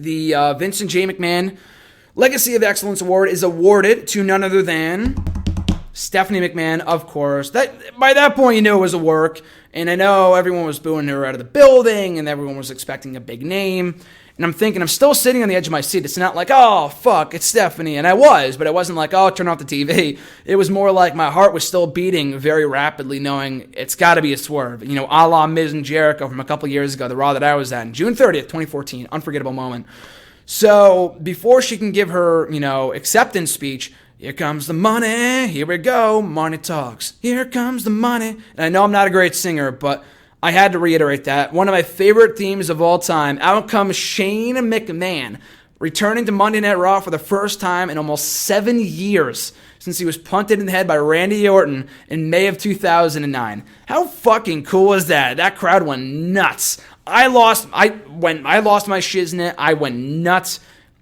the Vincent J. McMahon Legacy of Excellence Award is awarded to none other than Stephanie McMahon, of course. By that point, you knew it was a work, and I know everyone was booing her out of the building, and everyone was expecting a big name. And I'm thinking, I'm still sitting on the edge of my seat. It's not like, oh, fuck, it's Stephanie. And I was, but it wasn't like, oh, turn off the TV. It was more like my heart was still beating very rapidly, knowing it's got to be a swerve. You know, a la Miz and Jericho from a couple years ago, the Raw that I was at, June 30th, 2014. Unforgettable moment. So before she can give her, acceptance speech, here comes the money, here we go, money talks. Here comes the money. And I know I'm not a great singer, but I had to reiterate that. One of my favorite themes of all time. Out comes Shane McMahon, returning to Monday Night Raw for the first time in almost 7 years since he was punted in the head by Randy Orton in May of 2009. How fucking cool is that? That crowd went nuts. I lost my shiznit. I went nuts.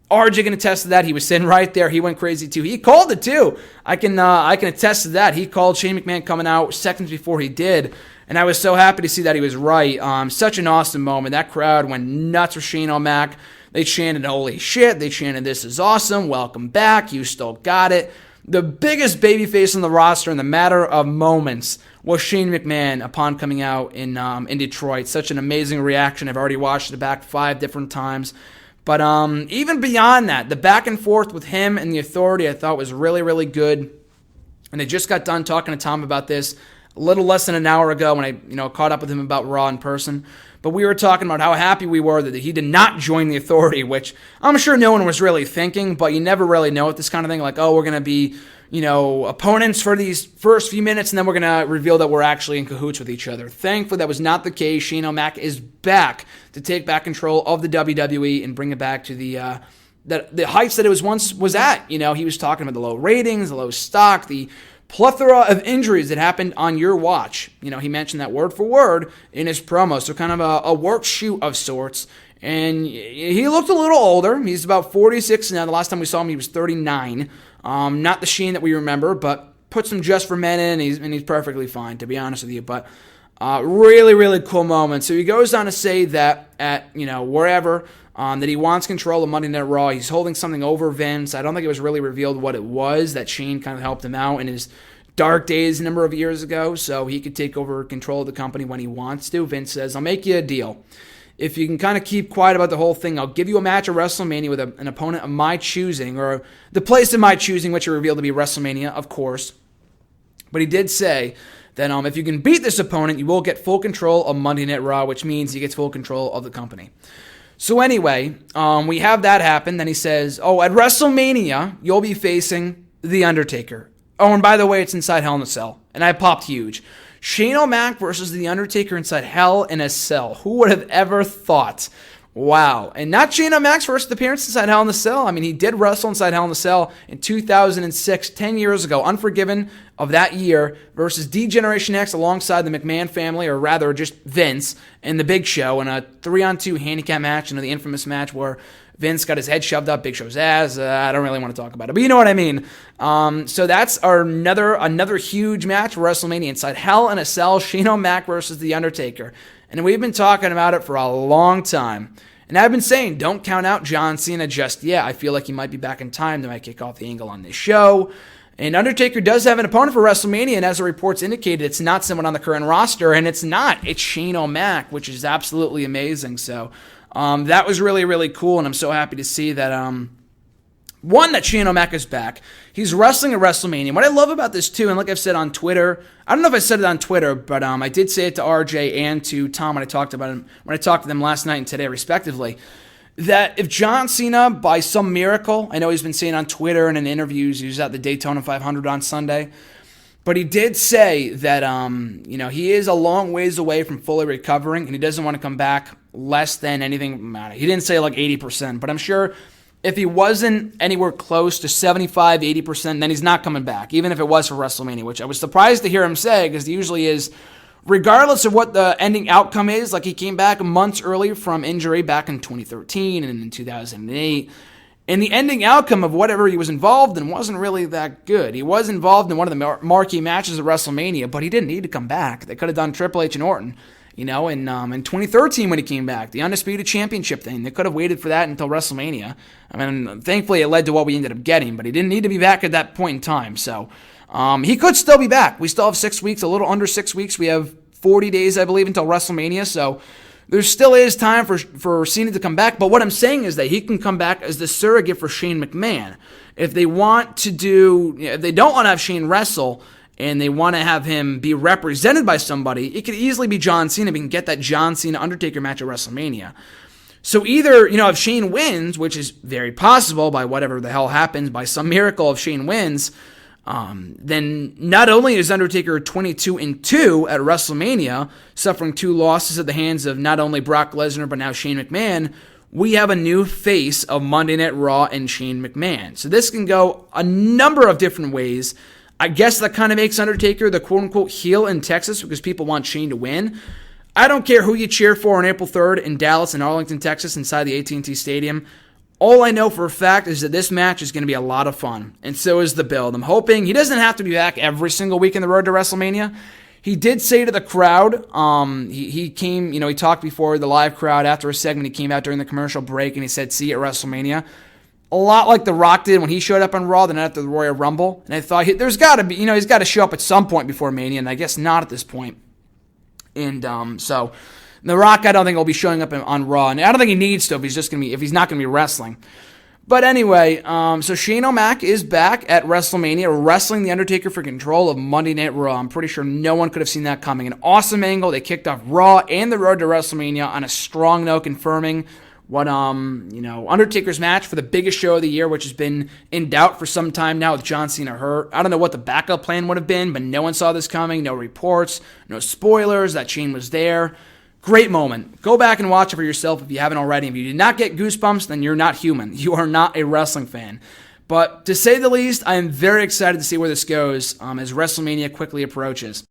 RJ can attest to that. He was sitting right there. He went crazy too. He called it too. I can attest to that. He called Shane McMahon coming out seconds before he did. And I was so happy to see that he was right. Such an awesome moment. That crowd went nuts for Shane O'Mac. They chanted, holy shit. They chanted, this is awesome. Welcome back. You still got it. The biggest babyface on the roster in the matter of moments was Shane McMahon upon coming out in Detroit. Such an amazing reaction. I've already watched it back 5 different times. But even beyond that, the back and forth with him and the Authority I thought was really, really good. And I just got done talking to Tom about this a little less than an hour ago when I caught up with him about Raw in person. But we were talking about how happy we were that he did not join the Authority, which I'm sure no one was really thinking, but you never really know with this kind of thing. Like, oh, we're going to be, opponents for these first few minutes, and then we're going to reveal that we're actually in cahoots with each other. Thankfully, that was not the case. Shane O'Mac is back to take back control of the WWE and bring it back to the heights that it was at. He was talking about the low ratings, the low stock, the plethora of injuries that happened on your watch. He mentioned that word for word in his promo. So kind of a work shoot of sorts. And he looked a little older. He's about 46 now. The last time we saw him, he was 39. Not the Shane that we remember, but put some Just for Men in, and he's perfectly fine, to be honest with you. But really, really cool moment. So he goes on to say that at, wherever, that he wants control of Monday Night Raw. He's holding something over Vince. I don't think it was really revealed what it was, that Shane kind of helped him out in his dark days a number of years ago, so he could take over control of the company when he wants to. Vince says, I'll make you a deal. If you can kind of keep quiet about the whole thing, I'll give you a match at WrestleMania with an opponent of my choosing, or the place of my choosing, which he revealed to be WrestleMania, of course. But he did say that if you can beat this opponent, you will get full control of Monday Night Raw, which means he gets full control of the company. So anyway, we have that happen. Then he says, at WrestleMania, you'll be facing The Undertaker. Oh, and by the way, it's inside Hell in a Cell. And I popped huge. Shane O'Mac versus The Undertaker inside Hell in a Cell. Who would have ever thought? Wow. And not Shane O'Mac's first appearance inside Hell in a Cell. I mean, he did wrestle inside Hell in a Cell in 2006, 10 years ago. Unforgiven of that year versus D-Generation X alongside the McMahon family, or rather just Vince and the Big Show in a 3-on-2 handicap match, the infamous match where Vince got his head shoved up Big Show's ass. I don't really want to talk about it, but you know what I mean. So that's another huge match for WrestleMania inside Hell in a Cell, Shane O'Mac versus The Undertaker. And we've been talking about it for a long time. And I've been saying, don't count out John Cena just yet. I feel like he might be back in time. They might kick off the angle on this show. And Undertaker does have an opponent for WrestleMania, and as the reports indicated, it's not someone on the current roster, and it's not. It's Shane O'Mac, which is absolutely amazing. So that was really, really cool, and I'm so happy to see that, that Shane O'Mac is back. He's wrestling at WrestleMania. What I love about this, too, and like I've said on Twitter, I don't know if I said it on Twitter, but I did say it to RJ and to Tom when I talked to them last night and today, respectively, that if John Cena, by some miracle, I know he's been saying on Twitter and in interviews, he was at the Daytona 500 on Sunday, but he did say that, he is a long ways away from fully recovering, and he doesn't want to come back less than anything. He didn't say like 80%, but I'm sure if he wasn't anywhere close to 75, 80%, then he's not coming back, even if it was for WrestleMania, which I was surprised to hear him say, because he usually is, regardless of what the ending outcome is. Like, he came back months early from injury back in 2013 and in 2008, and the ending outcome of whatever he was involved in wasn't really that good. He was involved in one of the marquee matches at WrestleMania, but he didn't need to come back. They could have done Triple H and Orton. in 2013 when he came back, the Undisputed Championship thing. They could have waited for that until WrestleMania. I mean, thankfully it led to what we ended up getting, but he didn't need to be back at that point in time. So he could still be back. We still have 6 weeks, a little under 6 weeks. We have 40 days, I believe, until WrestleMania. So there still is time for Cena to come back. But what I'm saying is that he can come back as the surrogate for Shane McMahon. If they if they don't want to have Shane wrestle, and they want to have him be represented by somebody, it could easily be John Cena. We can get that John Cena-Undertaker match at WrestleMania. So either, if Shane wins, which is very possible by whatever the hell happens, by some miracle if Shane wins, then not only is Undertaker 22-2 at WrestleMania, suffering 2 losses at the hands of not only Brock Lesnar, but now Shane McMahon, we have a new face of Monday Night Raw and Shane McMahon. So this can go a number of different ways. I guess that kind of makes Undertaker the quote-unquote heel in Texas because people want Shane to win. I don't care who you cheer for on April 3rd in Dallas and Arlington, Texas, inside the AT&T Stadium. All I know for a fact is that this match is going to be a lot of fun, and so is the build. I'm hoping he doesn't have to be back every single week in the road to WrestleMania. He did say to the crowd, he came, he talked before the live crowd after a segment. He came out during the commercial break and he said, "See you at WrestleMania." A lot like The Rock did when he showed up on Raw the night after the Royal Rumble. And I thought, there's got to be, he's got to show up at some point before Mania, and I guess not at this point. And so The Rock, I don't think will be showing up on Raw, and I don't think he needs to if he's not going to be wrestling. But anyway, so Shane O'Mac is back at WrestleMania, wrestling The Undertaker for control of Monday Night Raw. I'm pretty sure no one could have seen that coming. An awesome angle. They kicked off Raw and the road to WrestleMania on a strong note, confirming what Undertaker's match for the biggest show of the year, which has been in doubt for some time now with John Cena hurt. I don't know what the backup plan would have been, but no one saw this coming. No reports, no spoilers that Shane was there. Great moment. Go back and watch it for yourself if you haven't already. If you did not get goosebumps, then you're not human. You are not a wrestling fan. But to say the least, I am very excited to see where this goes as WrestleMania quickly approaches.